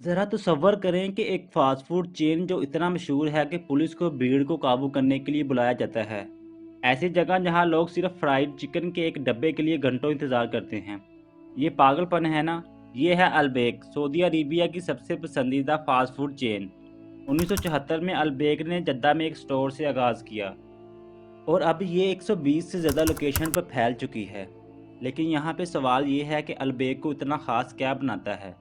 ज़रा तसव्वुर करें कि एक फ़ास्ट फ़ूड चेन जो इतना मशहूर है कि पुलिस को भीड़ को काबू करने के लिए बुलाया जाता है। ऐसी जगह जहां लोग सिर्फ फ्राइड चिकन के एक डब्बे के लिए घंटों इंतज़ार करते हैं। ये पागलपन है ना? ये है अलबेक, सऊदी अरेबिया की सबसे पसंदीदा फ़ास्ट फ़ूड चेन। 1974 में अलबेक ने जद्दा में एक स्टोर से आगाज़ किया और अब ये 120 से ज़्यादा लोकेशन पर फैल चुकी है। लेकिन यहाँ पे सवाल ये है कि अलबेक को इतना ख़ास क्या बनाता है?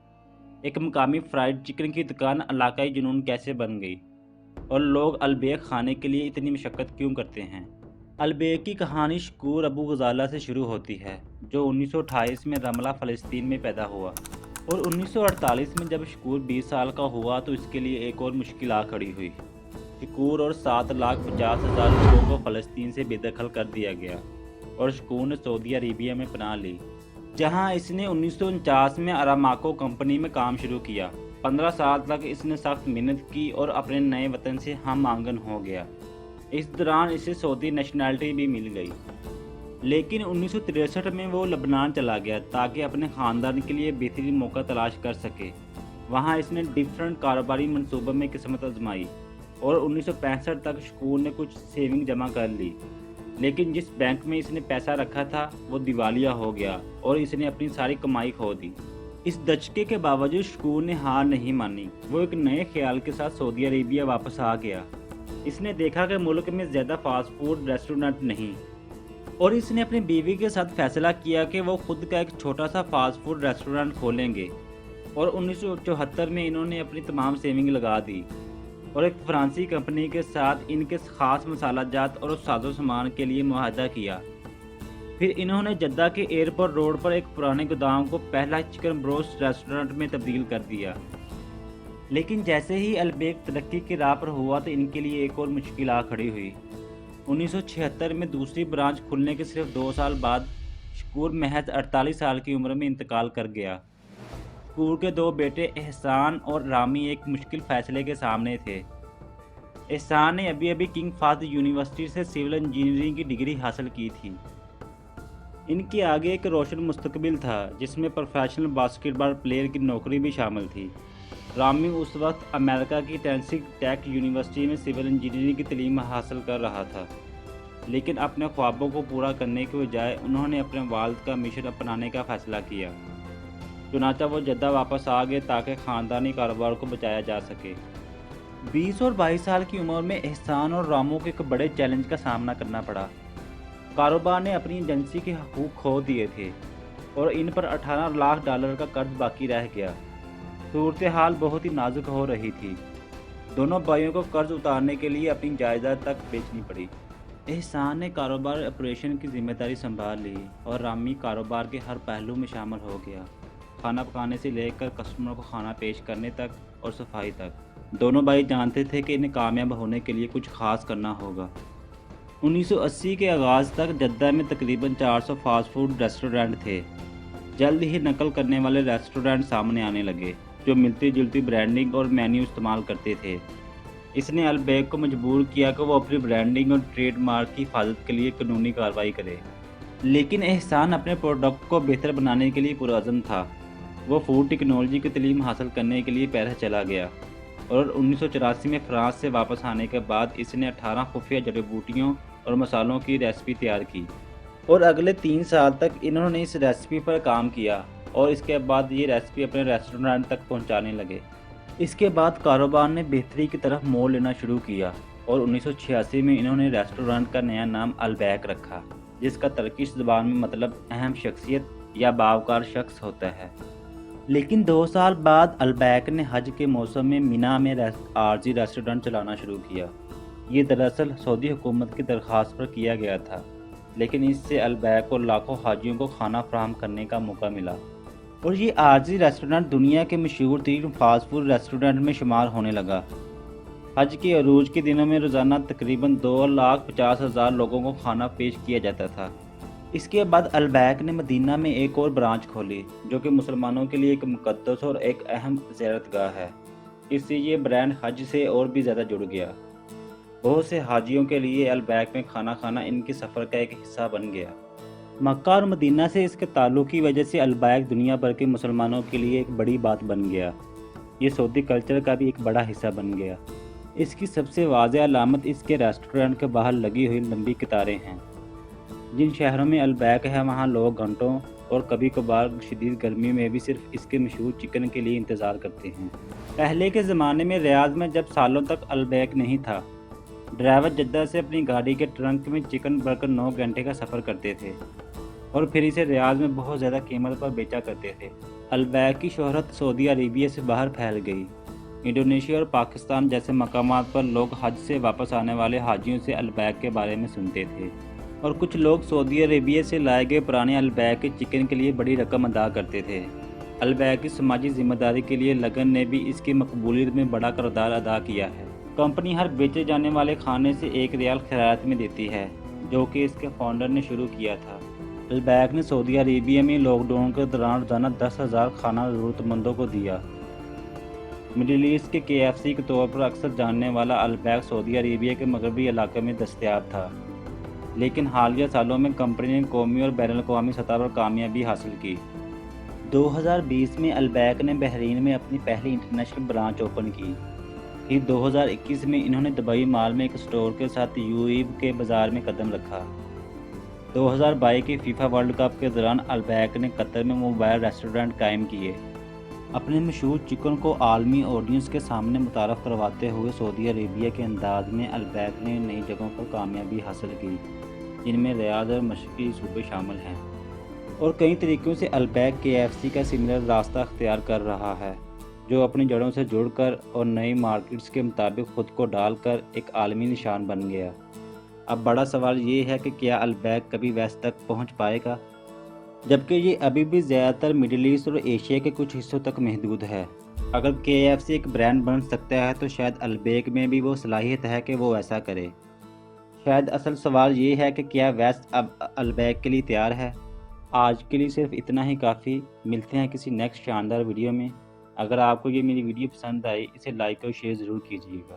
एक मकामी फ्राइड चिकन की दुकान इलाकाई जुनून कैसे बन गई और लोग अलबेक खाने के लिए इतनी मशक्क़त क्यों करते हैं। अलबेक की कहानी शकूर अबू गजाला से शुरू होती है, जो 1928 में रमला फ़लस्तीन में पैदा हुआ और 1948 में जब शकूर 20 साल का हुआ तो इसके लिए एक और मुश्किल आ खड़ी हुई। शकूर और 7,50,000 लोगों को फ़लस्तीन से बेदखल कर दिया गया और शकूर ने सऊदी अरेबिया में पनाह ली, जहां इसने 1949 में अरामाको कंपनी में काम शुरू किया। 15 साल तक इसने सख्त मेहनत की और अपने नए वतन से हम आंगन हो गया। इस दौरान इसे सऊदी नेशनैलिटी भी मिल गई, लेकिन 1963 में वो लबनान चला गया ताकि अपने ख़ानदान के लिए बेहतरीन मौका तलाश कर सके। वहाँ इसने डिफरेंट कारोबारी मनसूबों में किस्मत आजमाई और 1965 तक शकूर ने कुछ सेविंग जमा कर ली, लेकिन जिस बैंक में इसने पैसा रखा था वो दिवालिया हो गया और इसने अपनी सारी कमाई खो दी। इस दचके के बावजूद शकूर ने हार नहीं मानी। वो एक नए ख्याल के साथ सऊदी अरेबिया वापस आ गया। इसने देखा कि मुल्क में ज़्यादा फास्ट फूड रेस्टोरेंट नहीं और इसने अपनी बीवी के साथ फैसला किया कि वो खुद का एक छोटा सा फास्ट फूड रेस्टोरेंट खोलेंगे और 1974 में इन्होंने अपनी तमाम सेविंग लगा दी और एक फ्रांसी कंपनी के साथ इनके ख़ास मसाला जात और साजो सामान के लिए मुआहदा किया। फिर इन्होंने जद्दा के एयरपोर्ट रोड पर एक पुराने गोदाम को पहला चिकन ब्रोस्ट रेस्टोरेंट में तब्दील कर दिया। लेकिन जैसे ही अलबेक तरक्की की राह पर हुआ तो इनके लिए एक और मुश्किल आ खड़ी हुई। 1976 में दूसरी ब्रांच खुलने के सिर्फ 2 साल बाद शकूर महज 48 साल की उम्र में इंतकाल कर गया। शकूर के 2 बेटे एहसान और रामी एक मुश्किल फैसले के सामने थे। एहसान ने अभी अभी किंग फाहद यूनिवर्सिटी से सिविल इंजीनियरिंग की डिग्री हासिल की थी। इनके आगे एक रोशन मुस्तकबिल था जिसमें प्रोफेशनल बास्केटबॉल प्लेयर की नौकरी भी शामिल थी। रामी उस वक्त अमेरिका की टेनेसी टेक यूनिवर्सिटी में सिविल इंजीनियरिंग की तालीम हासिल कर रहा था, लेकिन अपने ख्वाबों को पूरा करने के बजाय उन्होंने अपने वालिद का मिशन अपनाने का फ़ैसला किया। चुनांचे वो जद्दा वापस आ गए ताकि ख़ानदानी कारोबार को बचाया जा सके। 20 और 22 साल की उम्र में एहसान और रामू को एक बड़े चैलेंज का सामना करना पड़ा। कारोबार ने अपनी एजेंसी के हकूक़ खो दिए थे और इन पर $18 लाख का कर्ज बाकी रह गया। सूरत हाल बहुत ही नाजुक हो रही थी। दोनों भाइयों को कर्ज उतारने के लिए अपनी जायदाद तक बेचनी पड़ी। एहसान ने कारोबार ऑपरेशन की जिम्मेदारी संभाल ली और रामी कारोबार के हर पहलू में शामिल हो गया, खाना पकाने से लेकर कस्टमर को खाना पेश करने तक और सफाई तक। दोनों भाई जानते थे कि इन्हें कामयाब होने के लिए कुछ खास करना होगा। 1980 के आगाज़ तक जद्दा में तकरीबन 400 फास्ट फूड रेस्टोरेंट थे। जल्द ही नकल करने वाले रेस्टोरेंट सामने आने लगे जो मिलती जुलती ब्रांडिंग और मेन्यू इस्तेमाल करते थे। इसने अलबेक को मजबूर किया कि वो अपनी ब्रांडिंग और ट्रेडमार्क की हिफाजत के लिए कानूनी कार्रवाई करे, लेकिन एहसान अपने प्रोडक्ट को बेहतर बनाने के लिए पुरअज़म था। वो फूड टेक्नोलॉजी की तालीम हासिल करने के लिए पेरिस चला गया और 1984 में फ़्रांस से वापस आने के बाद इसने 18 खुफिया जड़ी बूटियों और मसालों की रेसिपी तैयार की और अगले 3 साल तक इन्होंने इस रेसिपी पर काम किया और इसके बाद ये रेसिपी अपने रेस्टोरेंट तक पहुंचाने लगे। इसके बाद कारोबार ने बेहतरी की तरफ मोड़ लेना शुरू किया और 1986 में इन्होंने रेस्टोरेंट का नया नाम अलबैक रखा, जिसका तुर्किश ज़बान में मतलब अहम शख्सियत या बावकार शख्स होता है। लेकिन 2 साल बाद अलबैक ने हज के मौसम में मिना में आरजी रेस्टोरेंट चलाना शुरू किया। ये दरअसल सऊदी हुकूमत की दरख्वास्त पर किया गया था, लेकिन इससे अलबैक और लाखों हाजियों को खाना फराहम करने का मौका मिला और ये आरजी रेस्टोरेंट दुनिया के मशहूर तरीन फास्ट फूड रेस्टोरेंट में शुमार होने लगा। हज के अरूज के दिनों में रोज़ाना तकरीबन 2,50,000 लोगों को खाना पेश किया जाता था। इसके बाद अलबैक ने मदीना में एक और ब्रांच खोली जो कि मुसलमानों के लिए एक मुक़द्दस और एक अहम ज़ियारतगाह है। इससे ये ब्रांड हज से और भी ज़्यादा जुड़ गया। बहुत से हाजियों के लिए अलबैक में खाना खाना इनके सफ़र का एक हिस्सा बन गया। मक्का और मदीना से इसके ताल्लुक़ की वजह से अलबैक दुनिया भर के मुसलमानों के लिए एक बड़ी बात बन गया। یہ سعودی کلچر کا بھی ایک بڑا حصہ بن گیا۔ اس کی سب سے واضح علامت اس کے ریسٹورنٹ کے باہر لگی ہوئی لمبی قطاریں ہیں۔ جن شہروں میں البیک ہے وہاں لوگ گھنٹوں اور کبھی کبھار شدید گرمی میں بھی صرف اس کے مشہور چکن کے لیے انتظار کرتے ہیں۔ پہلے کے زمانے میں ریاض میں جب سالوں تک البیک نہیں تھا، ڈرائیور جدہ سے اپنی گاڑی کے ٹرنک میں چکن بھر کر 9 گھنٹے کا سفر کرتے تھے اور پھر اسے ریاض میں بہت زیادہ قیمت پر بیچا کرتے تھے۔ البیک کی شہرت سعودی عربیہ سے باہر پھیل گئی۔ انڈونیشیا اور پاکستان جیسے مقامات پر لوگ حج سے واپس آنے والے حاجیوں سے البیک کے بارے میں سنتے تھے اور کچھ لوگ سعودی عربیہ سے لائے گئے پرانے البیک کے چکن کے لیے بڑی رقم ادا کرتے تھے۔ البیک کی سماجی ذمہ داری کے لیے لگن نے بھی اس کی مقبولیت میں بڑا کردار ادا کیا ہے۔ کمپنی ہر بیچے جانے والے کھانے سے 1 ریال خیرات میں دیتی ہے، جو کہ اس کے فاؤنڈر نے شروع کیا تھا۔ البیک نے سعودی عربیہ میں لاک ڈاؤن کے دوران روزانہ 10,000 کھانا ضرورت مندوں کو دیا۔ مڈل ایسٹ کے KFC کے طور پر اکثر جاننے والا البیک سعودی عربیہ کے مغربی علاقے میں دستیاب تھا، لیکن حالیہ سالوں میں کمپنی نے قومی اور بین الاقوامی سطح پر کامیابی حاصل کی۔ 2020 میں البیک نے بحرین میں اپنی پہلی انٹرنیشنل برانچ اوپن کی۔ پھر 2021 میں انہوں نے دبئی مال میں ایک اسٹور کے ساتھ UAE کے بازار میں قدم رکھا۔ 2022 کے فیفا ورلڈ کپ کے دوران البیک نے قطر میں موبائل ریسٹورنٹ قائم کیے۔ اپنے مشہور چکن کو عالمی آڈینس کے سامنے متعارف کرواتے ہوئے سعودی عربیہ کے انداز میں البیک نے نئی جگہوں پر کامیابی حاصل کی، جن میں ریاض اور مشرقی صوبے شامل ہیں، اور کئی طریقوں سے البیک KFC کا سملر راستہ اختیار کر رہا ہے، جو اپنی جڑوں سے جڑ کر اور نئی مارکیٹس کے مطابق خود کو ڈال کر ایک عالمی نشان بن گیا۔ اب بڑا سوال یہ ہے کہ کیا البیک کبھی ویسٹ تک پہنچ پائے گا؟ جبکہ یہ ابھی بھی زیادہ تر مڈل ایسٹ اور ایشیا کے کچھ حصوں تک محدود ہے۔ اگر KFC ایک برانڈ بن سکتا ہے تو شاید البیک میں بھی وہ صلاحیت ہے کہ وہ ایسا کرے۔ شاید اصل سوال یہ ہے کہ کیا ویسٹ اب البیک کے لیے تیار ہے؟ آج کے لیے صرف اتنا ہی کافی۔ ملتے ہیں کسی نیکسٹ شاندار ویڈیو میں۔ اگر آپ کو یہ میری ویڈیو پسند آئی، اسے لائک اور شیئر ضرور کیجیے گا۔